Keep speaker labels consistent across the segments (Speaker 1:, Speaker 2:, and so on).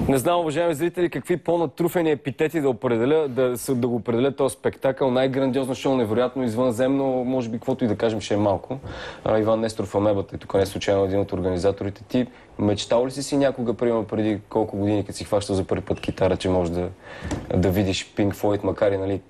Speaker 1: Не знам, уважаеми зрители, какви по-натруфени епитети да го определя този спектакъл. Най-грандиозно шоу, невероятно, извънземно, може би каквото и да кажем ще е малко. Иван Несторов Амебата и тук не е случайно един от организаторите. Ти мечтал ли си някога, примерно преди колко години, като си хващал за първи път китара, че можеш да видиш Pink Floyd, макар и, нали,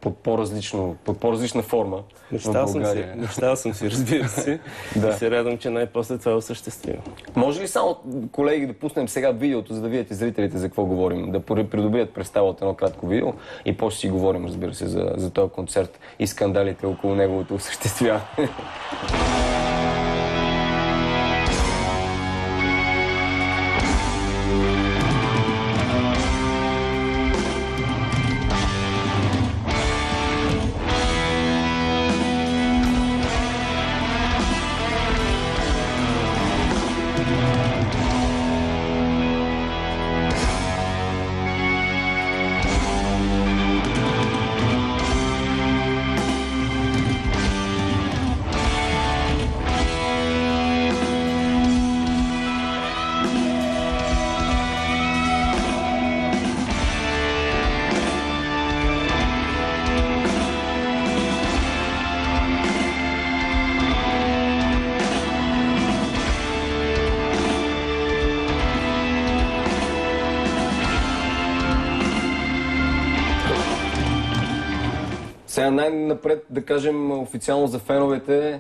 Speaker 1: под по-различна форма в България?
Speaker 2: Мечтал съм си, разбира се. И се радвам, че най-после това е осъществено.
Speaker 1: Може ли само, колеги, да пуснем сега видеото, за да видят и зрителите за какво говорим? Да придобият представа от едно кратко видео и после си говорим, разбира се, за този концерт и скандалите около неговото осъществяване. Сега най-напред да кажем официално за феновете,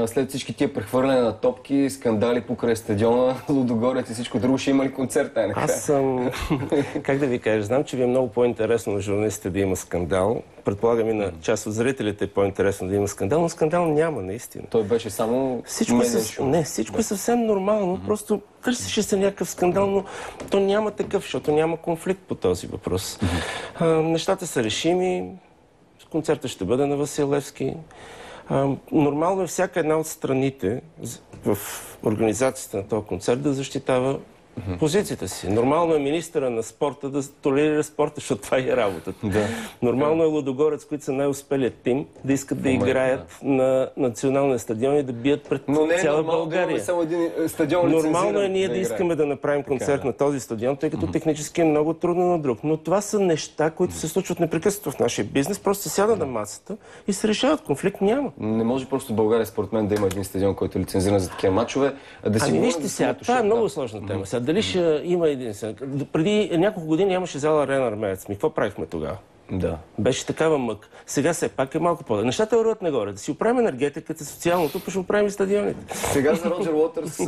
Speaker 1: след всички тия прехвърляне на топки, скандали покрай стадиона, Лудогорец и всичко друго, ще има ли концерт накрая?
Speaker 2: Аз съм... Как да ви кажа, знам, че ви е много по-интересно на журналистите да има скандал. Предполагам и на част от зрителите е по-интересно да има скандал, но скандал няма наистина.
Speaker 1: Той беше само...
Speaker 2: Всичко е съвсем нормално, просто търсеше се някакъв скандал, но то няма такъв, защото няма конфликт по този въпрос. Нещата са решими. Концертът ще бъде на Васил Левски. Нормално е всяка една от страните в организацията на този концерт да защитава позицията си. Нормално е министъра на спорта да толерира спорта, защото това е работата. Нормално е Лудогорец, които са най-успелият тим, да искат да играят на националния стадион и да бият пред цяла България. Нормално е ние да искаме да направим концерт на този стадион, тъй като технически е много трудно на друг. Но това са неща, които се случват непрекъснато в нашия бизнес. Просто се сяда на масата и се решават. Конфликт няма.
Speaker 1: Не може просто в България, според мен, да има един стадион, който е лицензиран за такива мачове.
Speaker 2: Вижте сега, това е много сложна тема. Дали ще има един... Преди няколко години нямаше зала Арена Армеец. Какво правихме тогава?
Speaker 1: Да.
Speaker 2: Беше такава мък. Сега все пак е малко по-да. Нещата върват нагоре. Да си оправим енергетиката, социалното, па ще оправим и стадионите.
Speaker 1: Сега за Роджер Уотърс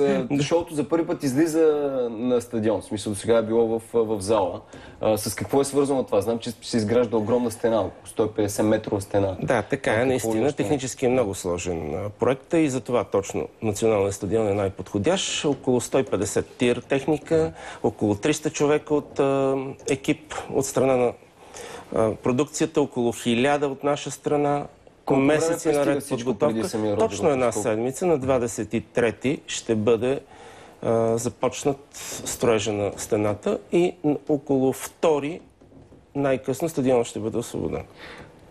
Speaker 1: шоуто за първи път излиза на стадион. В смисъл, сега е било в зала. С какво е свързано това? Знам, че се изгражда огромна стена, около 150 метрова стена.
Speaker 2: Да, така е. Наистина, технически е много сложен проект и затова точно Националният стадион е най-подходящ. Около 150 тир техника, около 300 човека от екип от страна на продукцията, около 1000 от наша страна, месеци наред подготовка. Точно една седмица, на 23-ти ще бъде започнат строежа на стената и около 2-ри най-късно стадионът ще бъде освободен.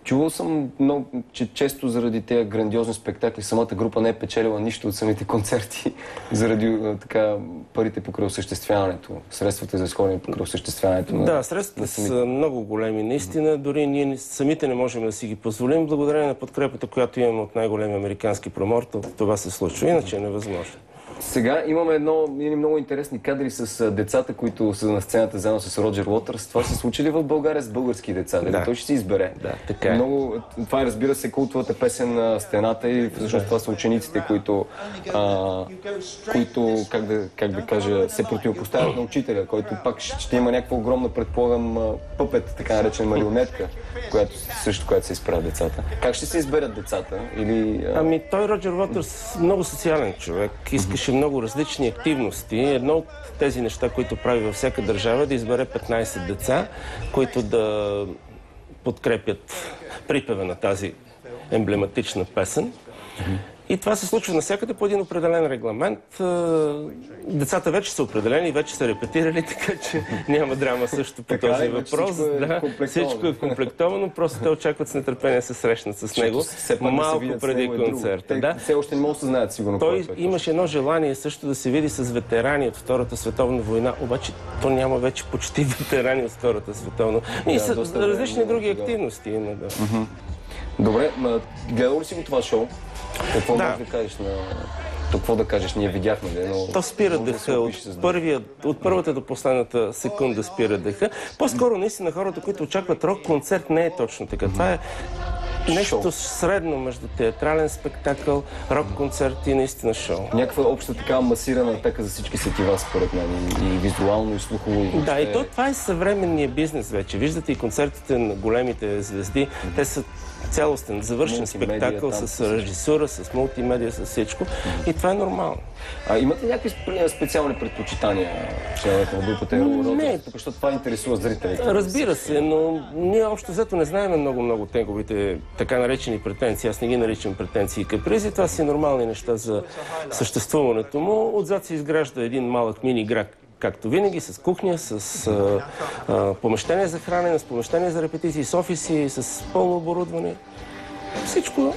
Speaker 1: Чувал съм много, че често заради тези грандиозни спектакли самата група не е печелила нищо от самите концерти, заради парите покрай осъществяването, средствата за изходение покрай осъществяването.
Speaker 2: Да, средствата са много големи. Наистина, дори ние самите не можем да си ги позволим. Благодарение на подкрепата, която имаме от най-големи американски промоутър, това се случва. Иначе е невъзможно.
Speaker 1: Сега имаме много интересни кадри с децата, които са на сцената заедно с Роджер Уотърс. Това се случи ли в България с български деца? Да. Той ще си избере.
Speaker 2: Да, така е.
Speaker 1: Това е, разбира се, култовата песен на стената и всъщност това са учениците, които как да кажа, се противопоставят на учителя, който пак ще има някаква огромна, предполагам, пъпет, така наречена марионетка, която се изправя децата. Как ще се изберат децата?
Speaker 2: Той, Роджер Уотърс, много социален човек. Искаше много различни активности. Едно от тези неща, които прави във всяка държава, е да избере 15 деца, които да подкрепят припева на тази емблематична песен. И това се случва навсякъде по един определен регламент. Децата вече са определени, вече са репетирали, така че няма драма също по този въпрос. Всичко е комплектовано, просто те очакват с нетърпение да се срещнат с него малко преди концерта.
Speaker 1: Все още не могат да се знаят сигурно.
Speaker 2: Той имаше едно желание също да се види с ветерани от Втората световна война, обаче то няма вече почти ветерани от Втората световна. И са различни други активности има.
Speaker 1: Добре, гледал ли си го това шоу? Какво можеш да кажеш на... Какво да кажеш? Ние видяхме, но...
Speaker 2: То спира дъха. От първата до последната секунда спира дъха. По-скоро наистина хората, които очакват рок-концерт, не е точно така. Това е нещо средно между театрален спектакъл, рок-концерт и наистина шоу.
Speaker 1: Някаква обща такава масирана атака за всички сетива, според мен. И визуално, и слухово.
Speaker 2: Да, и това е съвременния бизнес вече. Виждате и концертите на големите звезди. Те са цялостен, завършен спектакъл с режисура, с мултимедия, с всичко. И това е нормално.
Speaker 1: Имате някакви специални предпочитания, членовете на групата Ерол Роджерс? Тук, защото това интересува зрителите.
Speaker 2: Разбира се, но ние общо взето не знаем много неговите така наречени претенции. Аз не ги наричам претенции и капризи. Това са нормални неща за съществуването му. Отзад се изгражда един малък мини-град, както винаги, с кухня, с помещение за хранене, с помещение за репетиции, с офиси, с пълно оборудване. Всичко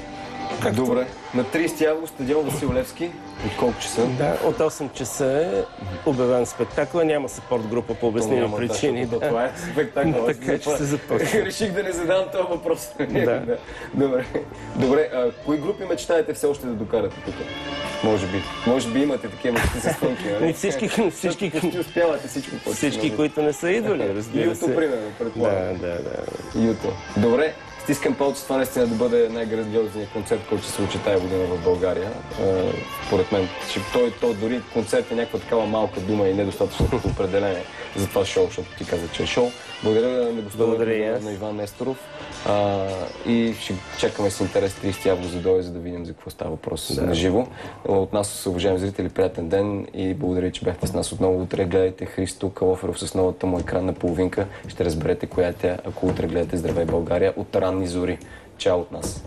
Speaker 2: както...
Speaker 1: Добре. На 30 август стадион Васил Левски. От колко часа?
Speaker 2: Да, от 8 часа е обявен спектакъл. Няма съпорт група по обясними причини.
Speaker 1: Това е спектакъл.
Speaker 2: Така че се започва.
Speaker 1: Реших да не задавам този въпрос. Добре. Кои групи мечтаете все още да докарате тук? Може би имате такива мечти с фънки.
Speaker 2: Всички
Speaker 1: успявате всички,
Speaker 2: които не са идоли, разбира се.
Speaker 1: Юто, примерно, предполагам.
Speaker 2: Да.
Speaker 1: Юто. Добре. Стискам палци това наистина да бъде най-грандиозният концерт, който ще се случи тая година в България. Според мен, той дори концерт е някаква такава малка дума и недостатъчно като определение за това шоу, защото ти каза, че е шоу. Благодаря на господина на Иван Несторов и ще чакаме с интерес 30 август да дойде, за да видим за какво става въпрос на живо. От нас, уважаеми зрители, приятен ден и благодаря, че бяхте с нас отново. Утре гледайте Христо Калоферов с новата му екранна половинка. Ще разберете коя е тя, ако утре гледате Здравей България от ранни зори. Чао от нас!